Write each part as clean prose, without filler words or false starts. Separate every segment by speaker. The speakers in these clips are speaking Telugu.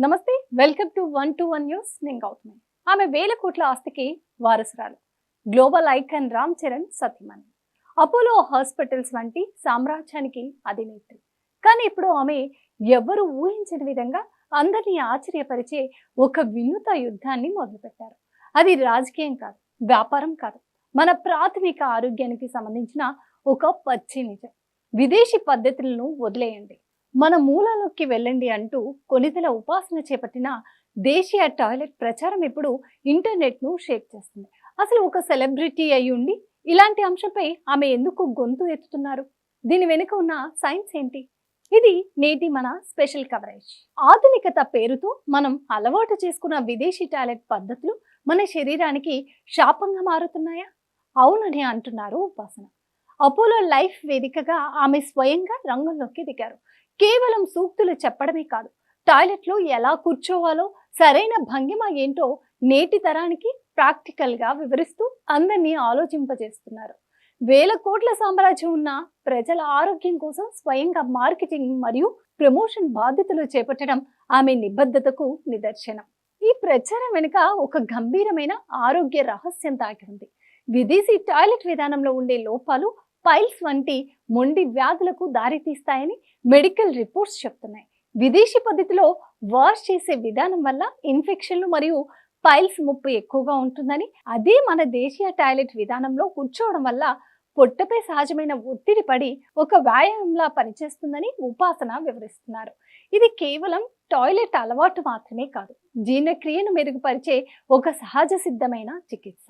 Speaker 1: నమస్తే, వెల్కమ్ టు 121 న్యూస్. నేను గౌతమి. ఆమె వేల కోట్ల ఆస్తికి వారసురాలు, గ్లోబల్ ఐకాన్ రామ్ చరణ్ సతీమణి, అపోలో హాస్పిటల్స్ వంటి సామ్రాజ్యానికి అధినేత్రి. కానీ ఇప్పుడు ఆమె ఎవ్వరూ ఊహించని విధంగా అందరినీ ఆశ్చర్యపరిచే ఒక వినూత యుద్ధాన్ని మొదలుపెట్టారు. అది రాజకీయం కాదు, వ్యాపారం కాదు, మన ప్రాథమిక ఆరోగ్యానికి సంబంధించిన ఒక పచ్చి నిజం. విదేశీ పద్ధతులను వదిలేయండి, మన మూలాలోకి వెళ్ళండి అంటూ కొనిదెల ఉపాసన చేపట్టిన దేశీయ టాయిలెట్ ప్రచారం ఇప్పుడు ఇంటర్నెట్ను షేక్ చేస్తుంది. అసలు ఒక సెలబ్రిటీ అయి ఉండి ఇలాంటి అంశంపై ఆమె ఎందుకు గొంతు ఎత్తుతున్నారు? దీని వెనుక ఉన్న సైన్స్ ఏంటి? ఇది నేటి మన స్పెషల్ కవరేజ్. ఆధునికత పేరుతో మనం అలవాటు చేసుకున్న విదేశీ టాయిలెట్ పద్ధతులు మన శరీరానికి శాపంగా మారుతున్నాయా? అవునని అంటున్నారు ఉపాసన. అపోలో లైఫ్ వేదికగా ఆమె స్వయంగా రంగంలోకి దిగారు. కేవలం సూక్తులు చెప్పడమే కాదు, టాయిలెట్లో ఎలా కూర్చోవాలో, సరైన భంగిమ ఏంటో నేటి తరానికి ప్రాక్టికల్ గా వివరిస్తూ అందరినీ ఆలోచింపజేస్తున్నారు. వేల కోట్ల సామ్రాజ్యం ఉన్న ప్రజల ఆరోగ్యం కోసం స్వయంగా మార్కెటింగ్ మరియు ప్రమోషన్ బాధ్యతలు చేపట్టడం ఆమె నిబద్ధతకు నిదర్శనం. ఈ ప్రచారం వెనుక ఒక గంభీరమైన ఆరోగ్య రహస్యం దాగి ఉంది. విదేశీ టాయిలెట్ విధానంలో ఉండే లోపాలు పైల్స్ వంటి మొండి వ్యాధులకు దారితీస్తాయని మెడికల్ రిపోర్ట్స్ చెప్తున్నాయి. విదేశీ పద్ధతిలో వాష్ చేసే విధానం వల్ల ఇన్ఫెక్షన్లు మరియు పైల్స్ ముప్పు ఎక్కువగా ఉంటుందని, అదే మన దేశీయ టాయిలెట్ విధానంలో కూర్చోవడం వల్ల పొట్టపై సహజమైన ఒత్తిడి పడి ఒక వ్యాయామంలా పనిచేస్తుందని ఉపాసన వివరిస్తున్నారు. ఇది కేవలం టాయిలెట్ అలవాటు మాత్రమే కాదు, జీర్ణక్రియను మెరుగుపరిచే ఒక సహజ సిద్ధమైన చికిత్స.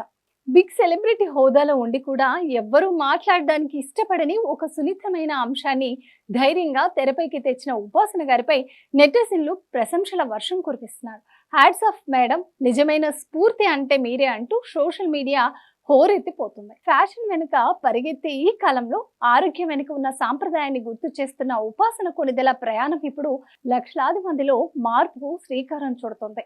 Speaker 1: బిగ్ సెలబ్రిటీ హోదాలో ఉండి కూడా ఎవ్వరూ మాట్లాడడానికి ఇష్టపడని ఒక సున్నితమైన అంశాన్ని ధైర్యంగా తెరపైకి తెచ్చిన ఉపాసన గారిపై నెటిజన్లు ప్రశంసల వర్షం కురిపిస్తున్నారు. హ్యాట్స్ ఆఫ్ మేడం, నిజమైన స్ఫూర్తి అంటే మీరే అంటూ సోషల్ మీడియా హోరెత్తిపోతుంది. ఫ్యాషన్ వెనుక పరిగెత్తే ఈ కాలంలో ఆరోగ్యం వెనుక ఉన్న సాంప్రదాయాన్ని గుర్తు చేస్తున్న ఉపాసన కొనిదెల ప్రయాణం ఇప్పుడు లక్షలాది మందిలో మార్పుకు శ్రీకారం చుడుతోంది.